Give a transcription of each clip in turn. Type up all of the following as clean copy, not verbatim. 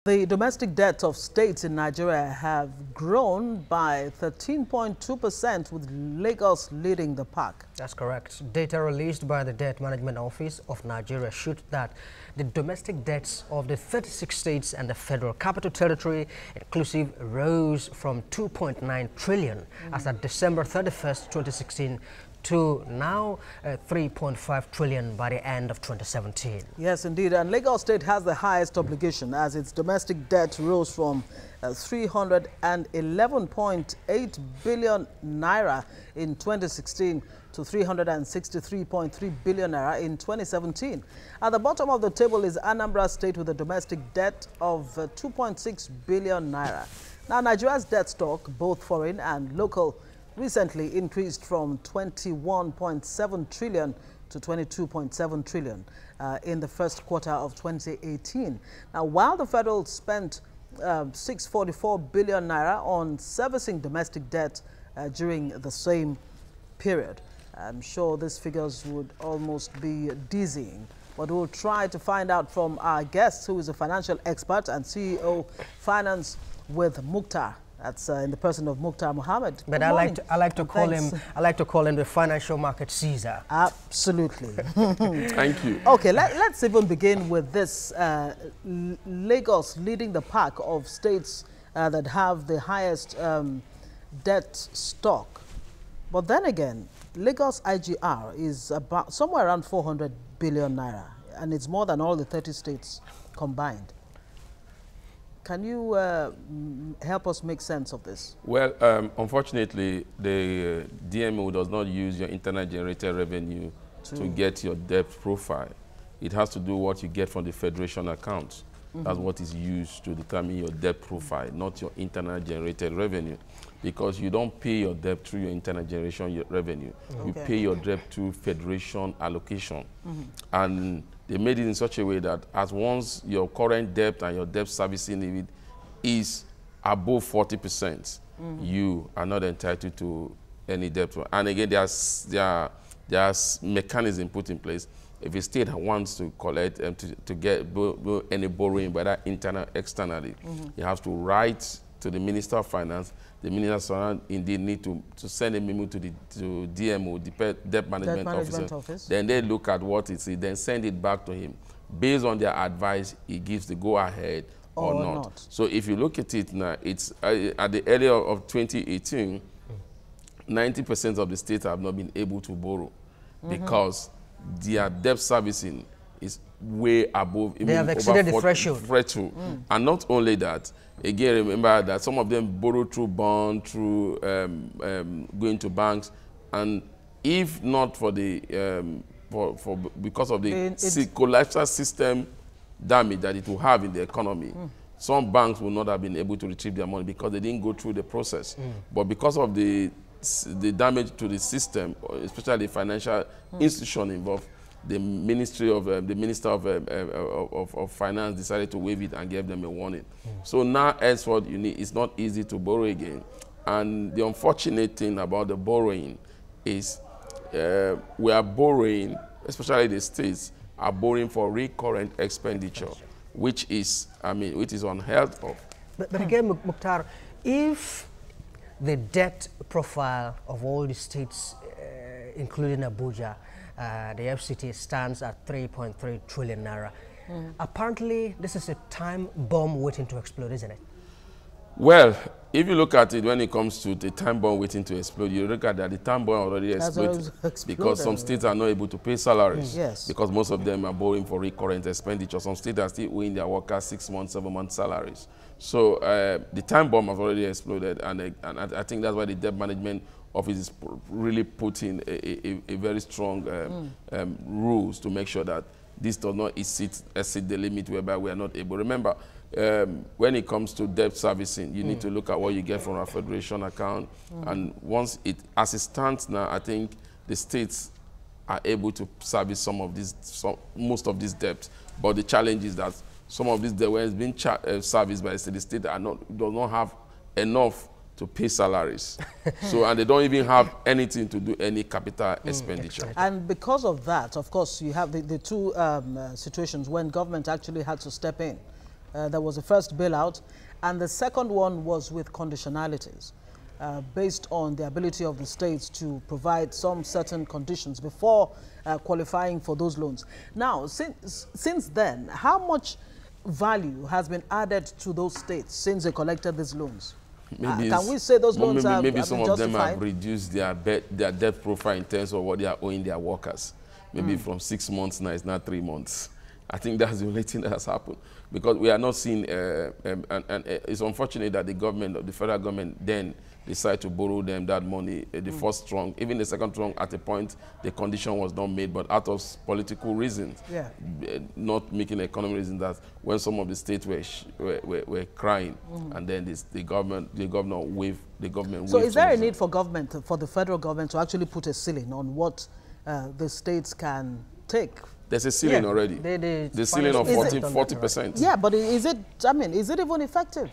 The domestic debt of states in Nigeria have grown by 13.2%, with Lagos leading the pack. That's correct. Data released by the Debt Management Office of Nigeria showed that the domestic debts of the 36 states and the Federal Capital Territory inclusive rose from 2.9 trillion as at December 31st, 2016 to now 3.5 trillion by the end of 2017. Yes, indeed. And Lagos State has the highest obligation, as its domestic debt rose from 311.8 billion naira in 2016 to 363.3 billion naira in 2017. At the bottom of the table is Anambra State with a domestic debt of 2.6 billion naira. Now, Nigeria's debt stock, both foreign and local, recently increased from 21.7 trillion to 22.7 trillion in the first quarter of 2018. Now, while the federal spent 644 billion naira on servicing domestic debt during the same period, I'm sure these figures would almost be dizzying. But we'll try to find out from our guest, who is a financial expert and CEO Finance with Mukhtar. That's in the person of Mukhtar Mohammed. But I like to call him the financial market Caesar. Absolutely. Thank you. Okay, let's even begin with this. Lagos leading the pack of states that have the highest debt stock. But then again, Lagos IGR is about somewhere around 400 billion naira, and it's more than all the 30 states combined. Can you help us make sense of this? Well, unfortunately, the DMO does not use your internal generated revenue to get your debt profile. It has to do what you get from the federation account. That's what is used to determine your debt profile, not your internal generated revenue. Because you don't pay your debt through your internal generation revenue. You pay your debt through federation allocation. And they made it in such a way that as once your current debt and your debt servicing limit is above 40%, you are not entitled to any debt. And again, there's mechanism put in place. If a state wants to collect to get any borrowing, whether internal, externally, you have to write to the Minister of Finance. The Minister of Finance indeed need to send a memo to DMO, the Debt Management Office. Then they look at what it is, then send it back to him. Based on their advice, he gives the go-ahead or not. So if you look at it now, it's at the earlier of 2018, 90% of the states have not been able to borrow because their debt servicing is way above. They have exceeded the threshold. And not only that, again, remember that some of them borrow through bond, through going to banks, and if not for the because of the collateral system damage that it will have in the economy, some banks will not have been able to retrieve their money because they didn't go through the process. But because of the damage to the system, especially the financial institution involved, the Minister of Finance decided to waive it and gave them a warning. So now, henceforth, it's not easy to borrow again. And the unfortunate thing about the borrowing is we are borrowing, especially the states, are borrowing for recurrent expenditure, which is unheard of. But again, Mukhtar, if the debt profile of all the states, including Abuja, the FCT stands at 3.3 trillion naira. Apparently, this is a time bomb waiting to explode, isn't it? Well, if you look at it when it comes to the time bomb waiting to explode, you look at that the time bomb already exploded because some states are not able to pay salaries because most of them are borrowing for recurrent expenditure. Some states are still owing their workers 6 months, 7 months salaries. So the time bomb has already exploded, and I think that's why the Debt Management Office is really putting a very strong rules to make sure that this does not exceed the limit whereby we are not able. Remember, when it comes to debt servicing, you need to look at what you get from a federation account. And once as it stands now, I think the states are able to service most of these debts. But the challenge is that some of these debt, when it's being serviced by the state, do not have enough to pay salaries. And they don't even have anything to do any capital expenditure. And because of that, of course, you have the two situations when government actually had to step in There was a first bailout, and the second one was with conditionalities. Based on the ability of the states to provide some certain conditions before qualifying for those loans. Now, since then, how much value has been added to those states since they collected these loans? Can we say those loans have maybe been some of justified? them have reduced their debt profile in terms of what they are owing their workers. Maybe from 6 months now, it's not 3 months. I think that's the only thing that has happened, because we are not seeing, and it's unfortunate that the government, the federal government, then decide to borrow them that money, the first tranche, even the second tranche. At a point, the condition was not made, but out of political reasons, not making economic reasons. That when some of the states were crying, and then the governor waived. So, is there a need for the federal government, to actually put a ceiling on what the states can take? There's a ceiling already. The ceiling of 40%. Yeah, but is it? I mean, is it even effective?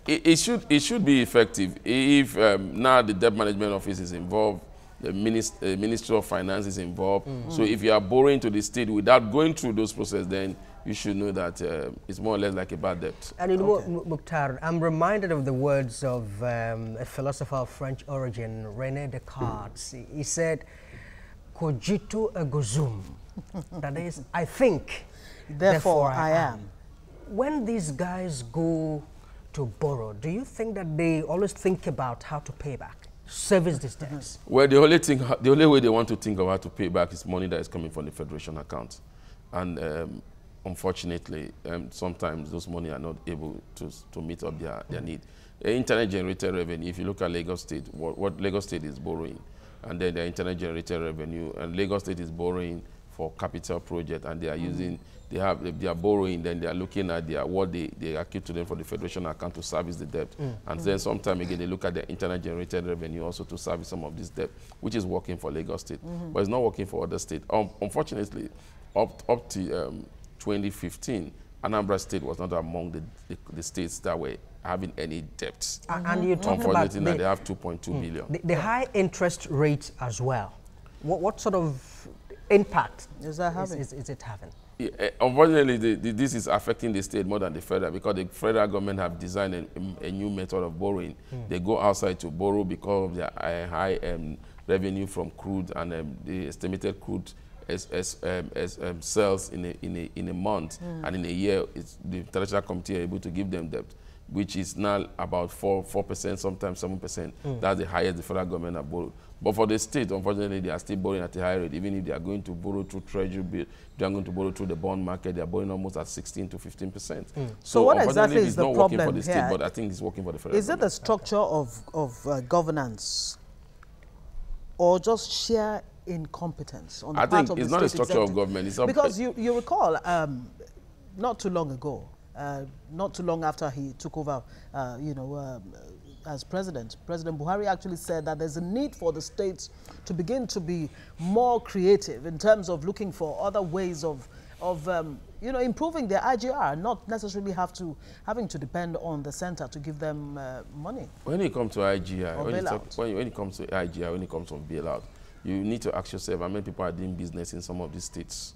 It should be effective if now the debt management office is involved, the Ministry of Finance is involved. So if you are borrowing to the state without going through those processes, then you should know that it's more or less like a bad debt. And you know, Mukhtar, I'm reminded of the words of a philosopher of French origin, René Descartes. He said, "Cogito ergo sum." That is, I think, therefore I am. When these guys go to borrow, do you think that they always think about how to pay back, service these debts? Well, the only way they want to think of how to pay back is money that is coming from the federation account. And unfortunately, sometimes those money are not able to meet up their need. Internet generated revenue, if you look at Lagos State, what Lagos State is borrowing, and then the internet generated revenue, and Lagos State is borrowing for capital project, and they are using, they are borrowing, then they are looking at what they accrue to them for the federation account to service the debt. And then sometime again, they look at the internet generated revenue also to service some of this debt, which is working for Lagos State, but it's not working for other states. Unfortunately, up to 2015, Anambra State was not among the states that were having any debts. And you talk about now they have 2.2 billion. The high interest rate as well. What sort of impact is that having? Is it having? Yeah, unfortunately, this is affecting the state more than the federal, because the federal government have designed a new method of borrowing. They go outside to borrow because of their high revenue from crude, and the estimated crude sales in a month, and in a year, the international committee are able to give them debt, which is now about 4%, sometimes 7%. That's the highest the federal government have borrowed. But for the state, unfortunately, they are still borrowing at a high rate. Even if they are going to borrow through treasury bill, they are going to borrow through the bond market, they are borrowing almost at 16 to 15%. So what exactly is the problem working for the state, here? but I think it's working for the federal Is it the structure of governance, or just sheer incompetence on the part of the state? I think it's not a structure of government. It's because you recall, not too long ago, not too long after he took over, as President Buhari actually said that there's a need for the states to begin to be more creative in terms of looking for other ways of improving their IGR, not necessarily having to depend on the center to give them money. When it comes to IGR, when it comes to bailout, you need to ask yourself how many people are doing business in some of these states,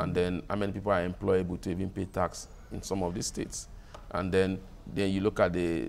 and then how many people are employable to even pay tax in some of these states, and then you look at the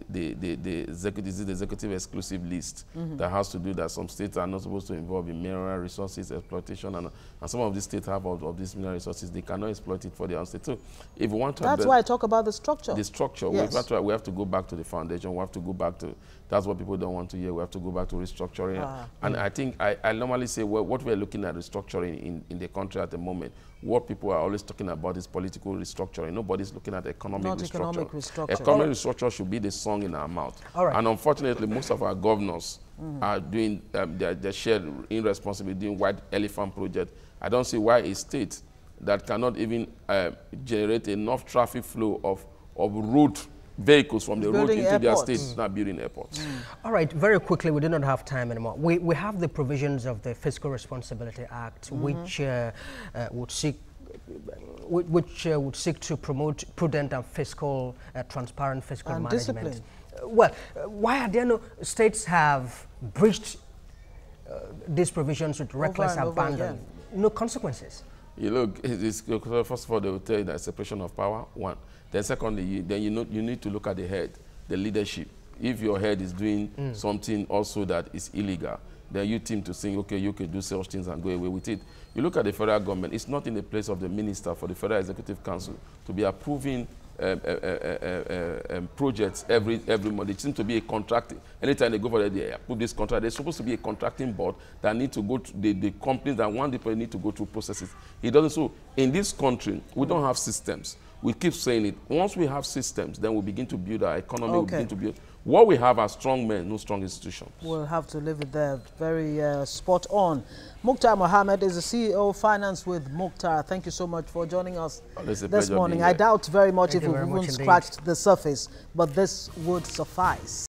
executive exclusive list that has to do that some states are not supposed to involve in mineral resources exploitation, and some of these states have of these mineral resources, they cannot exploit it for their own state. So if we want to, that's why I talk about the structure. The structure. Yes. We have to go back to the foundation. We have to go back to, that's what people don't want to hear. We have to go back to restructuring. And I think I normally say, well, what we're looking at restructuring in the country at the moment, what people are always talking about is political restructuring. Nobody's looking at economic restructuring. Economic restructure should be the song in our mouth. And unfortunately, most of our governors are doing their shared irresponsibility, doing white elephant project. I don't see why a state that cannot even generate enough traffic flow of road vehicles from the road into their state, not building airports. All right, very quickly, we do not have time anymore. We have the provisions of the Fiscal Responsibility Act, which would seek to promote prudent and transparent fiscal management. Discipline. Well, why are there no states have breached these provisions with reckless abandon? No consequences. You look, first of all, they will tell you that separation of power, one. Then secondly, you need to look at the head, the leadership. If your head is doing something also that is illegal, then you team to think, okay, you can do such things and go away with it. You look at the federal government, it's not in the place of the minister for the Federal Executive Council to be approving projects every month. It seems to be a contracting. Anytime they go for they approve this contract, there's supposed to be a contracting board that need to go to the companies that want the people need to go through processes. It doesn't. So in this country, we don't have systems. We keep saying it. Once we have systems, then we begin to build our economy. We begin to build. What we have are strong men, no strong institutions. We'll have to leave it there. Very spot on. Mukhtar Mohammed is the CEO of Finance with Mukhtar. Thank you so much for joining us this morning. I doubt very much if we've even scratched the surface, but this would suffice.